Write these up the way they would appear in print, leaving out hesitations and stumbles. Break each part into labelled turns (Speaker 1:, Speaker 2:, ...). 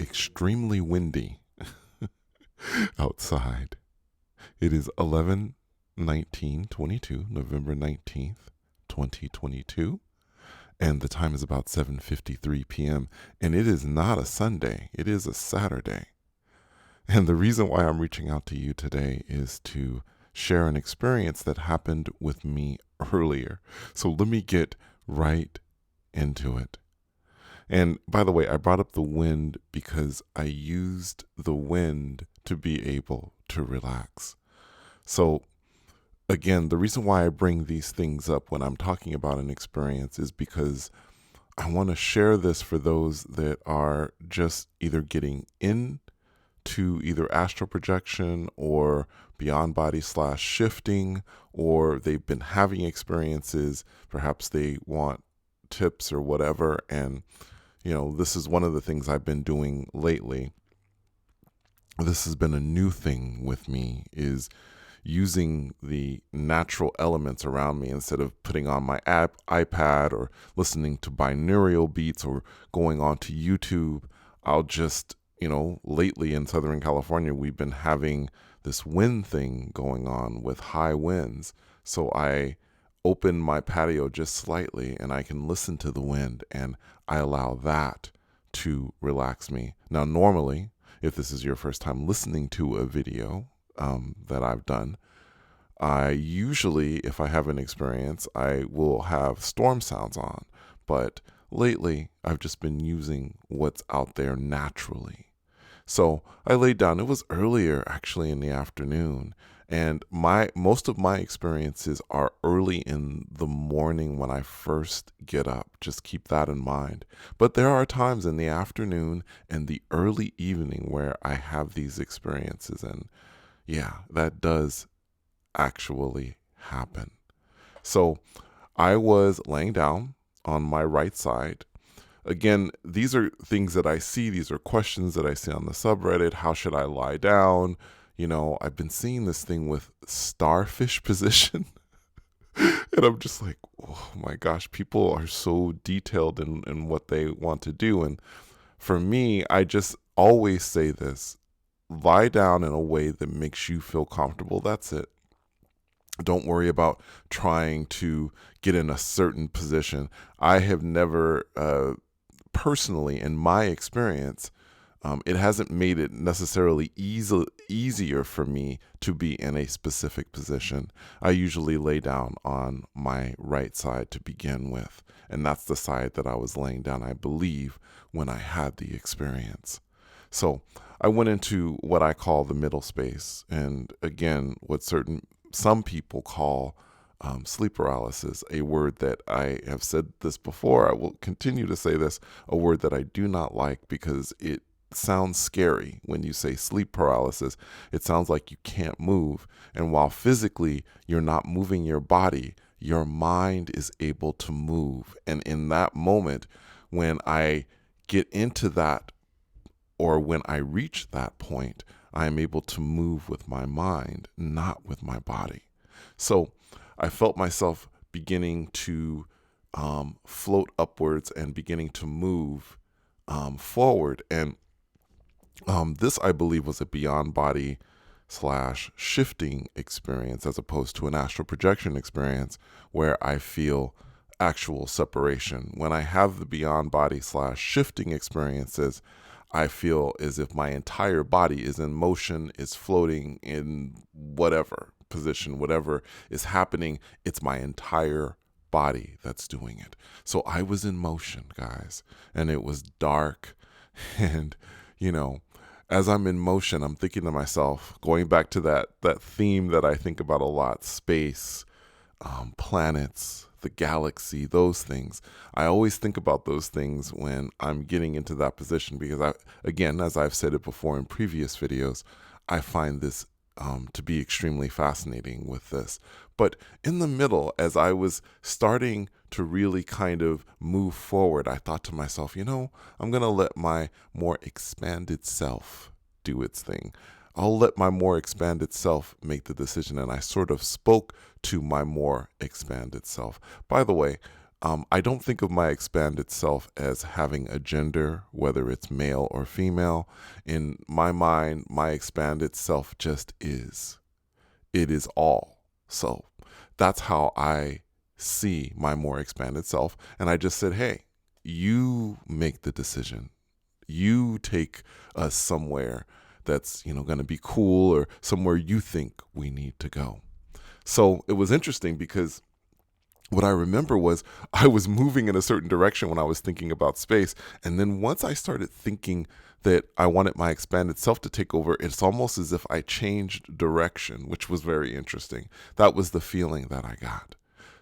Speaker 1: extremely windy outside. It is 11/19/22, November 19th, 2022, and the time is about 7:53 p.m. and it is not a Sunday, it is a Saturday. And the reason why I'm reaching out to you today is to share an experience that happened with me earlier. So let me get right into it. And by the way, I brought up the wind because I used the wind to be able to relax. So again, the reason why I bring these things up when I'm talking about an experience is because I want to share this for those that are just either getting into either astral projection or beyond body slash shifting, or they've been having experiences. Perhaps they want tips or whatever. And, this is one of the things I've been doing lately. This has been a new thing with me, is using the natural elements around me instead of putting on my iPad or listening to binaural beats or going on to YouTube. I'll just, lately in Southern California, we've been having this wind thing going on with high winds. So I open my patio just slightly and I can listen to the wind, and I allow that to relax me. Now, normally, if this is your first time listening to a video that I've done, I usually, if I have an experience, I will have storm sounds on. But lately, I've just been using what's out there naturally. So I laid down. It was earlier, actually, in the afternoon. And most of my experiences are early in the morning when I first get up. Just keep that in mind. But there are times in the afternoon and the early evening where I have these experiences. And yeah, that does actually happen. So I was laying down on my right side. Again, these are things that I see. These are questions that I see on the subreddit. How should I lie down? I've been seeing this thing with starfish position. And I'm just like, oh my gosh, people are so detailed in what they want to do. And for me, I just always say this: lie down in a way that makes you feel comfortable. That's it. Don't worry about trying to get in a certain position. I have never, personally, in my experience, it hasn't made it necessarily easier for me to be in a specific position. I usually lay down on my right side to begin with, and that's the side that I was laying down, I believe, when I had the experience. So I went into what I call the middle space, and again, what some people call sleep paralysis, a word that I have said this before. I will continue to say this, a word that I do not like because it sounds scary. When you say sleep paralysis, it sounds like you can't move. And while physically you're not moving your body, your mind is able to move. And in that moment, when I get into that, or when I reach that point, I am able to move with my mind, not with my body. So I felt myself beginning to float upwards and beginning to move forward. And this, I believe, was a beyond body slash shifting experience as opposed to an astral projection experience where I feel actual separation. When I have the beyond body slash shifting experiences, I feel as if my entire body is in motion, is floating in whatever position, whatever is happening. It's my entire body that's doing it. So I was in motion, guys, and it was dark. And, as I'm in motion, I'm thinking to myself, going back to that theme that I think about a lot, space, planets, the galaxy, those things. I always think about those things when I'm getting into that position because again, as I've said it before in previous videos, I find this to be extremely fascinating with this. But in the middle, as I was starting to really kind of move forward, I thought to myself, I'm going to let my more expanded self do its thing. I'll let my more expanded self make the decision. And I sort of spoke to my more expanded self. By the way, I don't think of my expanded self as having a gender, whether it's male or female. In my mind, my expanded self just is. It is all. So that's how I see my more expanded self. And I just said, hey, you make the decision. You take us somewhere that's, going to be cool, or somewhere you think we need to go. So it was interesting because what I remember was I was moving in a certain direction when I was thinking about space. And then once I started thinking that I wanted my expanded self to take over, it's almost as if I changed direction, which was very interesting. That was the feeling that I got.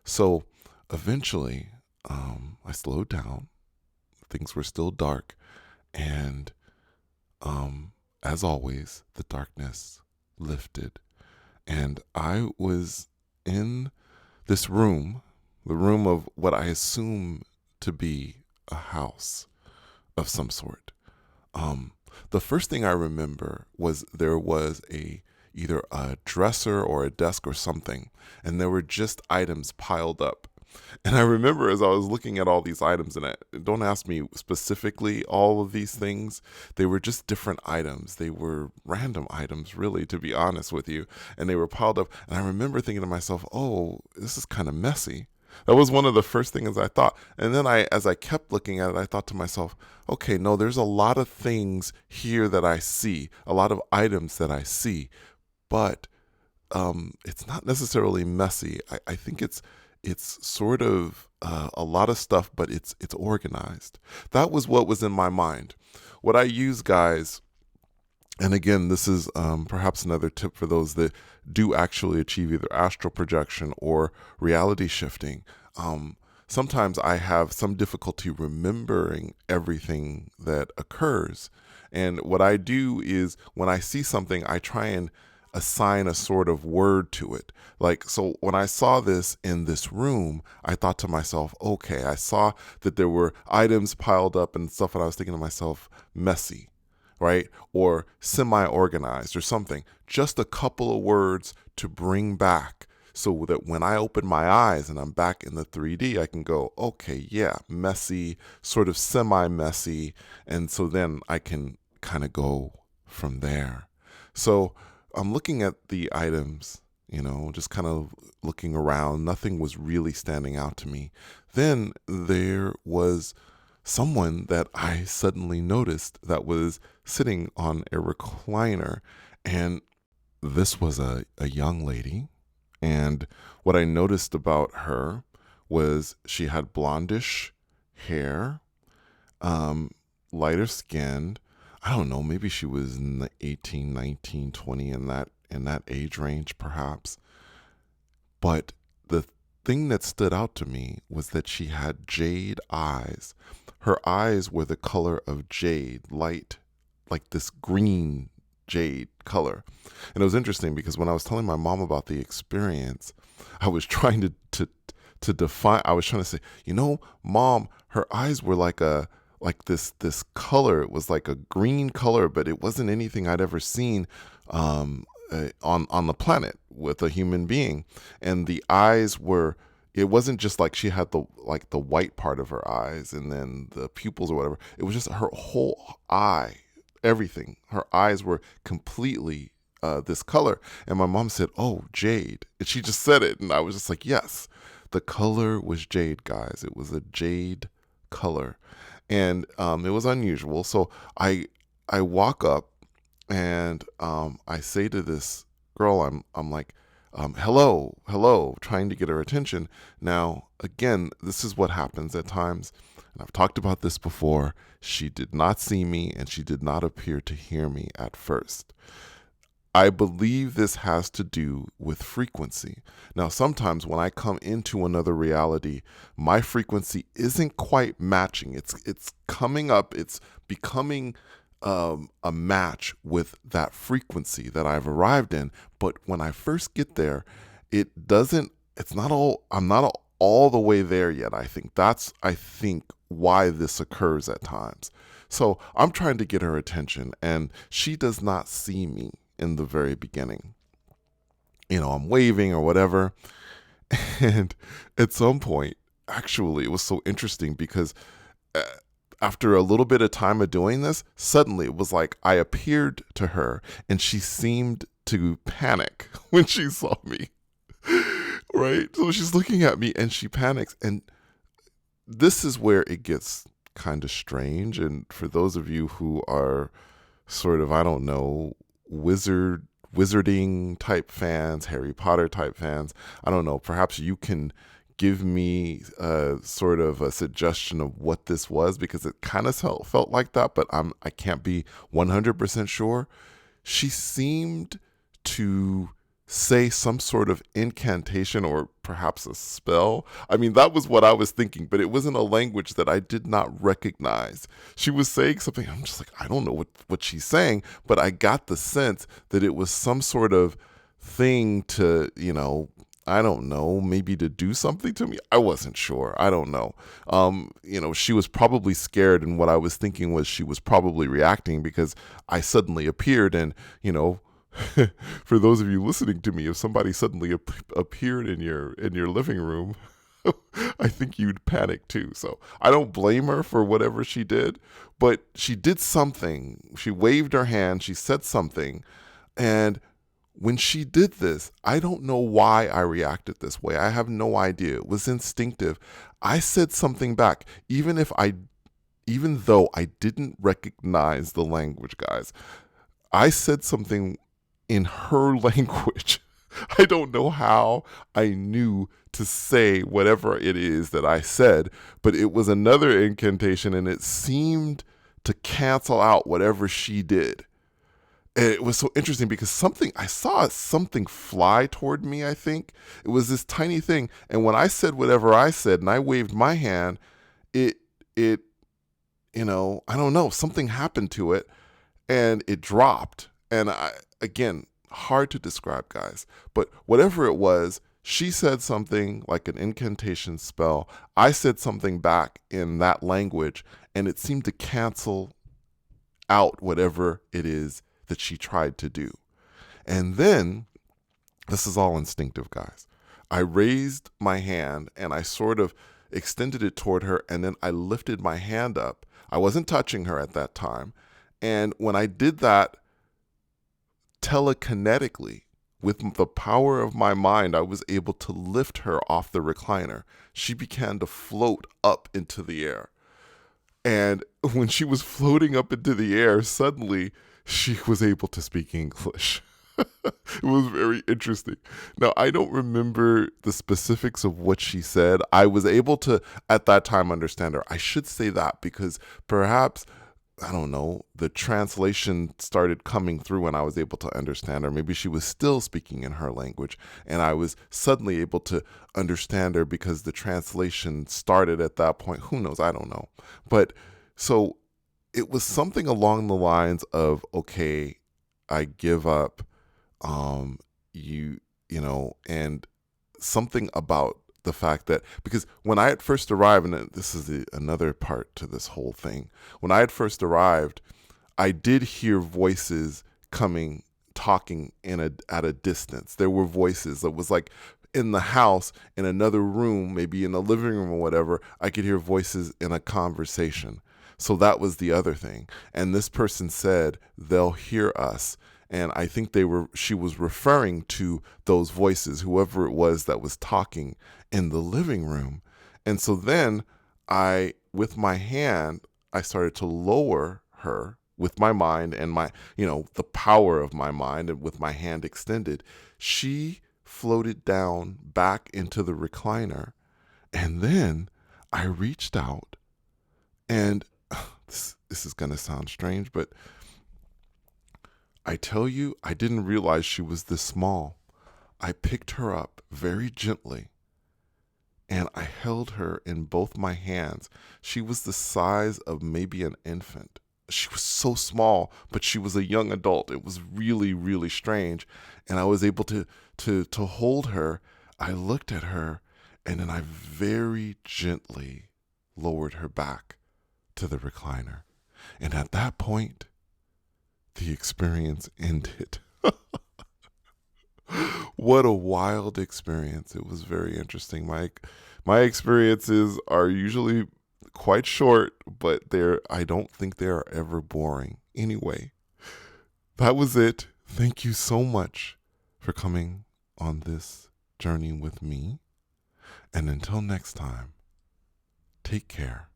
Speaker 1: So eventually, I slowed down. Things were still dark. And as always, the darkness lifted. And I was in this room, the room of what I assume to be a house of some sort. The first thing I remember was there was either a dresser or a desk or something, and there were just items piled up. And I remember as I was looking at all these items, and don't ask me specifically all of these things, they were just different items. They were random items, really, to be honest with you. And they were piled up. And I remember thinking to myself, oh, this is kind of messy. That was one of the first things I thought. And then as I kept looking at it, I thought to myself, okay, no, there's a lot of things here that I see, a lot of items that I see, but it's not necessarily messy. I think it's sort of a lot of stuff, but it's organized. That was what was in my mind. What I use, guys, and again, this is perhaps another tip for those that do actually achieve either astral projection or reality shifting. Sometimes I have some difficulty remembering everything that occurs. And what I do is when I see something, I try and assign a sort of word to it. Like, so when I saw this in this room, I thought to myself, okay, I saw that there were items piled up and stuff, and I was thinking to myself, messy, right? Or semi-organized or something. Just a couple of words to bring back so that when I open my eyes and I'm back in the 3D, I can go, okay, yeah, messy, sort of semi-messy. And so then I can kind of go from there. So I'm looking at the items, just kind of looking around. Nothing was really standing out to me. Then there was someone that I suddenly noticed that was sitting on a recliner. And this was a young lady. And what I noticed about her was she had blondish hair, lighter skinned. I don't know, maybe she was in the 18, 19, 20 in that age range perhaps. But the thing that stood out to me was that she had jade eyes. Her eyes were the color of jade, light, like this green jade color. And it was interesting because when I was telling my mom about the experience, I was trying to define, I was trying to say, Mom, her eyes were like this color. It was like a green color, but it wasn't anything I'd ever seen on the planet with a human being. And the eyes were, it wasn't just like she had the white part of her eyes and then the pupils or whatever. It was just her whole eye, everything. Her eyes were completely this color. And my mom said, oh, jade. And she just said it. And I was just like, yes, the color was jade, guys. It was a jade color. And it was unusual. So I walk up and I say to this girl, I'm like, hello, trying to get her attention. Now, again, this is what happens at times. And I've talked about this before. She did not see me and she did not appear to hear me at first. I believe this has to do with frequency. Now, sometimes when I come into another reality, my frequency isn't quite matching. It's coming up. It's becoming a match with that frequency that I've arrived in. But when I first get there, I'm not all the way there yet. I think why this occurs at times. So I'm trying to get her attention and she does not see me in the very beginning. I'm waving or whatever. And at some point, actually, it was so interesting because uh, after a little bit of time of doing this, suddenly it was like I appeared to her and she seemed to panic when she saw me. Right? So she's looking at me and she panics. And this is where it gets kind of strange. And for those of you who are sort of, I don't know, wizarding type fans, Harry Potter type fans, I don't know, perhaps you can give me sort of a suggestion of what this was, because it kind of felt like that, but I can't be 100% sure. She seemed to say some sort of incantation or perhaps a spell. I mean, that was what I was thinking, but it was in a language that I did not recognize. She was saying something. I'm just like, I don't know what she's saying, but I got the sense that it was some sort of thing to, I don't know, maybe to do something to me. I wasn't sure. I don't know. She was probably scared, and what I was thinking was she was probably reacting because I suddenly appeared, and, for those of you listening to me, if somebody suddenly appeared in your living room, I think you'd panic too. So I don't blame her for whatever she did, but she did something. She waved her hand, she said something, and when she did this, I don't know why I reacted this way. I have no idea. It was instinctive. I said something back, even though I didn't recognize the language, guys. I said something in her language. I don't know how I knew to say whatever it is that I said, but it was another incantation, and it seemed to cancel out whatever she did. And it was so interesting because I saw something fly toward me, I think. It was this tiny thing. And when I said whatever I said and I waved my hand, it, I don't know, something happened to it and it dropped. And again, hard to describe, guys. But whatever it was, she said something like an incantation spell. I said something back in that language, and it seemed to cancel out whatever it is that she tried to do. And then, this is all instinctive, guys. I raised my hand and I sort of extended it toward her, and then I lifted my hand up. I wasn't touching her at that time. And when I did that, telekinetically, with the power of my mind, I was able to lift her off the recliner. She began to float up into the air. And when she was floating up into the air, suddenly she was able to speak English. It was very interesting. Now, I don't remember the specifics of what she said. I was able to, at that time, understand her. I should say that because perhaps, I don't know, the translation started coming through and I was able to understand her. Maybe she was still speaking in her language and I was suddenly able to understand her because the translation started at that point. Who knows? I don't know. But so it was something along the lines of, okay, I give up, and something about the fact that, because when I had first arrived, and this is another part to this whole thing, when I had first arrived, I did hear voices talking at a distance. There were voices that was like in the house, in another room, maybe in the living room or whatever, I could hear voices in a conversation. So that was the other thing. And this person said, they'll hear us. And I think she was referring to those voices, whoever it was that was talking in the living room. And so then with my hand, I started to lower her with my mind and the power of my mind, and with my hand extended, she floated down back into the recliner. And then I reached out, and this is going to sound strange, but I tell you, I didn't realize she was this small. I picked her up very gently and I held her in both my hands. She was the size of maybe an infant. She was so small, but she was a young adult. It was really, really strange. And I was able to hold her. I looked at her, and then I very gently lowered her back to the recliner. And at that point, the experience ended. What a wild experience. It was very interesting. My experiences are usually quite short, but I don't think they are ever boring. Anyway, that was it. Thank you so much for coming on this journey with me. And until next time, take care.